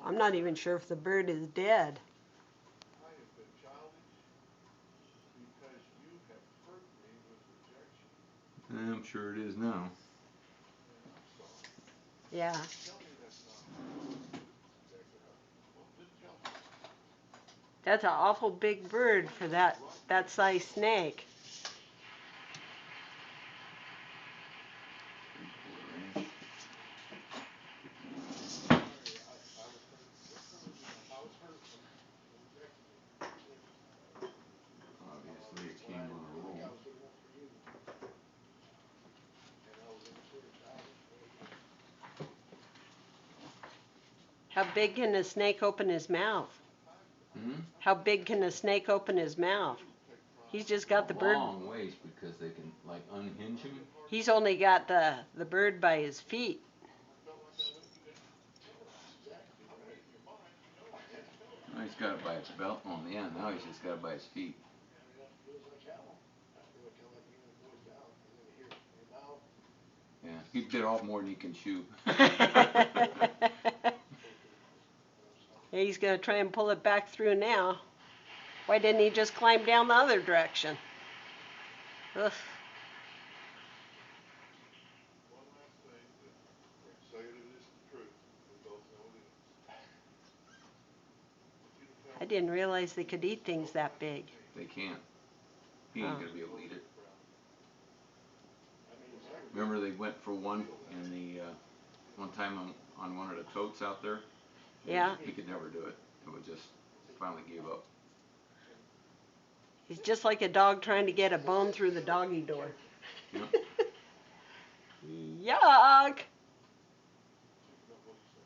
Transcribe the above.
I'm not even sure if the bird is dead. I have been childish because you have hurt me with rejection. I'm sure it is now. And I'm sorry. Yeah. Tell me that's not right. Exactly right. Well, then tell me. That's an awful big bird for that size snake. Three-quarter inch. Sorry, I was hurt. Just to let you know, I was hurt when you rejected me. Obviously, it When came I on didn't a feel like roll. I was good enough for you. And I was immature and childish the way it is. How big can a snake open his mouth? Hmm? How big can a snake open his mouth? He's just got the A bird. long ways because they can like unhinge him. He's only got the bird by his feet. I felt like I let you down. Exactly right. In your mind, you know it. Yes, you know it. Oh, he's got it by its belt on the end. Now he's just got it by his feet. I mean, that feels like hell. I feel like kind of like being in a boy's mouth, and then you hear it in your mouth. Yeah, he bit off more than he can chew. He's going to try and pull it back through now. Why didn't he just climb down the other direction? Ugh. One last thing that, say that it isn't the truth. We both know it is. I want you to tell I me didn't realize they could eat things that big. They can't. He Oh. ain't gonna be able to eat it. proud of me. I mean, exactly. Remember they went for one in the one time on one of the totes out there. Yeah. He could never do it. It would just finally give up. He's just like a dog trying to get a bone through the doggy door. Yep. Yuck! Think about what he said.